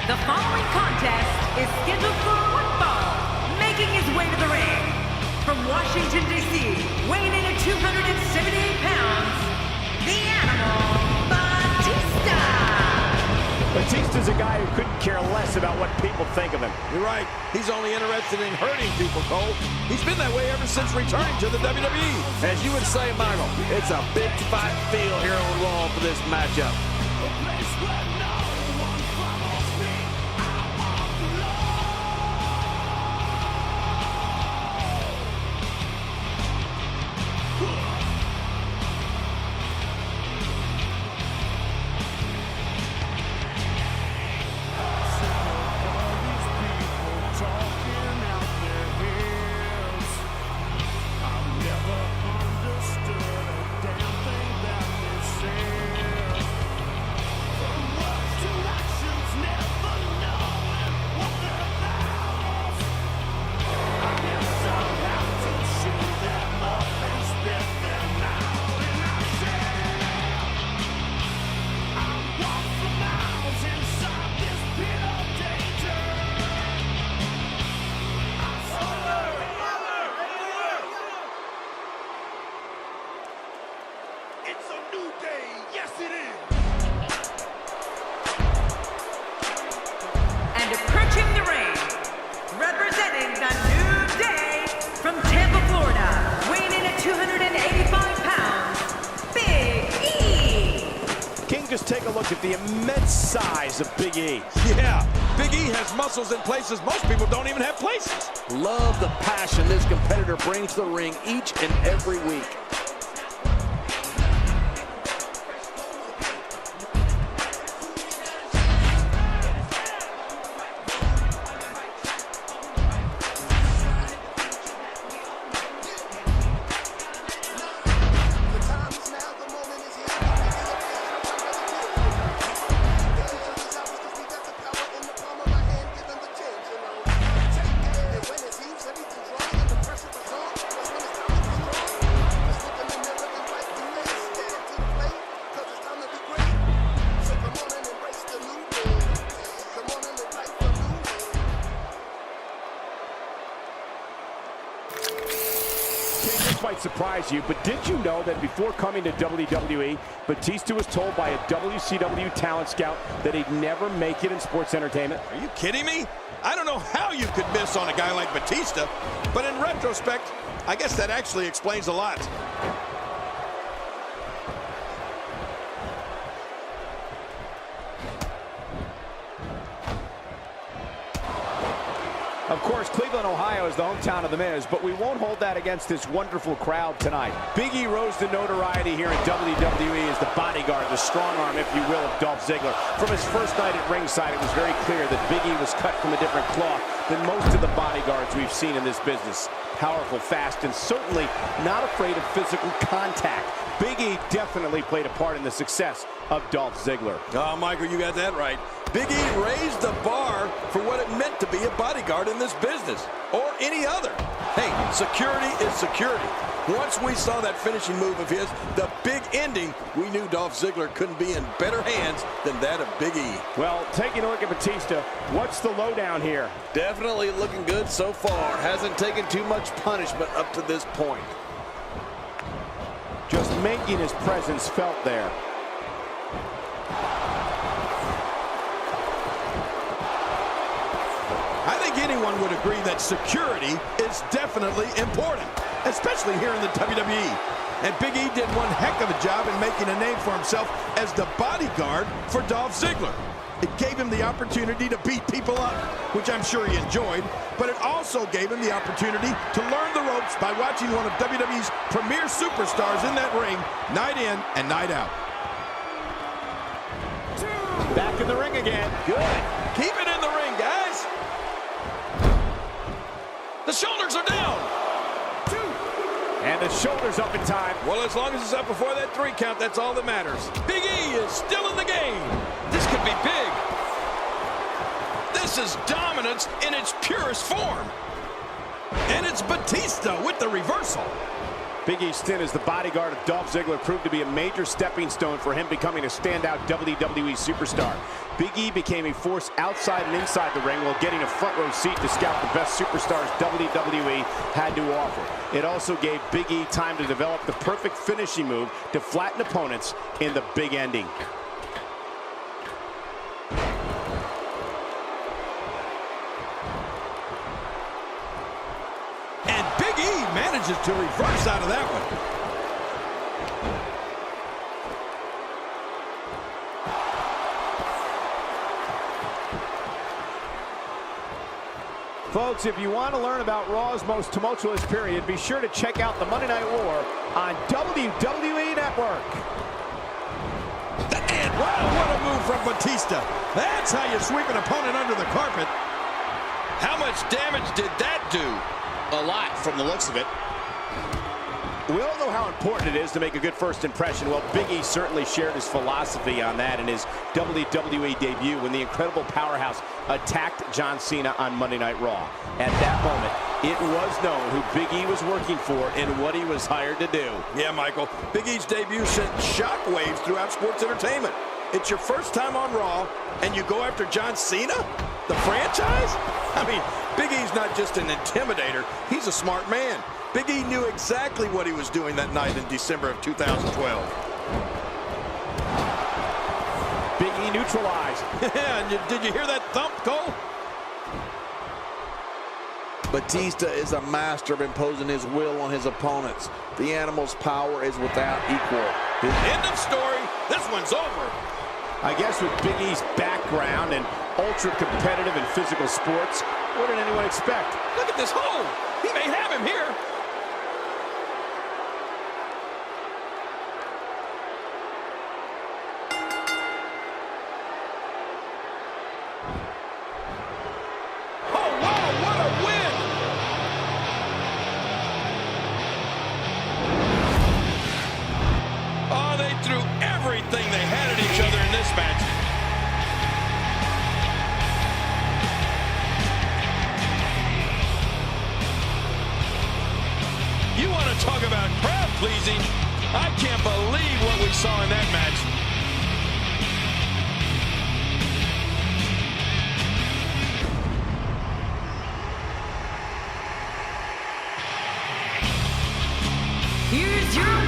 The following contest is scheduled for one fall. Making his way to the ring, from Washington, D.C., weighing in at 278 pounds, the Animal, Batista! Batista's a guy who couldn't care less about what people think of him. You're right. He's only interested in hurting people, Cole. He's been that way ever since returning to the WWE. As you would say, Michael, it's a big fight feel here on Raw for this matchup. And approaching the ring, representing the New Day from Tampa, Florida, weighing in at 285 pounds, Big E! King, just take a look at the immense size of Big E. Yeah, Big E has muscles in places most people don't even have places. Love the passion this competitor brings to the ring each and every week. This might surprise you, but did you know that before coming to WWE, Batista was told by a WCW talent scout that he'd never make it in sports entertainment? Are you kidding me? I don't know how you could miss on a guy like Batista, but in retrospect, I guess that actually explains a lot. Of course, Cleveland, Ohio is the hometown of The Miz, but we won't hold that against this wonderful crowd tonight. Big E rose to notoriety here in WWE as the bodyguard, the strong arm, if you will, of Dolph Ziggler. From his first night at ringside, it was very clear that Big E was cut from a different cloth than most of the bodyguards we've seen in this business. Powerful, fast, and certainly not afraid of physical contact. Big E definitely played a part in the success of Dolph Ziggler. Oh, Michael, you got that right. Big E raised the bar for what it meant to be a bodyguard in this business, or any other. Hey, security is security. Once we saw that finishing move of his, the big ending, we knew Dolph Ziggler couldn't be in better hands than that of Big E. Well, taking a look at Batista, what's the lowdown here? Definitely looking good so far. Hasn't taken too much punishment up to this point. Just making his presence felt there. I think anyone would agree that security is definitely important, especially here in the WWE. And Big E did one heck of a job in making a name for himself as the bodyguard for Dolph Ziggler. It gave him the opportunity to beat people up, which I'm sure he enjoyed, but it also gave him the opportunity to learn the ropes by watching one of WWE's premier superstars in that ring, night in and night out. Back in the ring again. Good. Keep it in the ring, guys. The shoulders are down. And the shoulders up in time. Well, as long as it's up before that 3 count, that's all that matters. Big E is still in the game. This could be big. This is dominance in its purest form. And it's Batista with the reversal. Big E's stint as the bodyguard of Dolph Ziggler proved to be a major stepping stone for him becoming a standout WWE superstar. Big E became a force outside and inside the ring while getting a front row seat to scout the best superstars WWE had to offer. It also gave Big E time to develop the perfect finishing move to flatten opponents in the big ending. Manages to reverse out of that one. Folks, if you want to learn about Raw's most tumultuous period, be sure to check out the Monday Night War on WWE Network. And wow, what a move from Batista. That's how you sweep an opponent under the carpet. How much damage did that do? A lot from the looks of it. We all know how important it is to make a good first impression. Well, Big E certainly shared his philosophy on that in his WWE debut when the incredible powerhouse attacked John Cena on Monday Night Raw. At that moment, it was known who Big E was working for and what he was hired to do. Yeah, Michael, Big E's debut sent shockwaves throughout sports entertainment. It's your first time on Raw, and you go after John Cena? The franchise? I mean, Big E's not just an intimidator, he's a smart man. Big E knew exactly what he was doing that night in December of 2012. Big E neutralized. Yeah, did you hear that thump, Cole? Batista is a master of imposing his will on his opponents. The Animal's power is without equal. End of story. This one's over. I guess with Big E's background and ultra-competitive and physical sports, what did anyone expect? Look at this hole. He may have him here. Oh, wow, what a win. Oh, they threw everything they had at each other in this match. You want to talk about crowd pleasing? I can't believe what we saw in that match. Here's your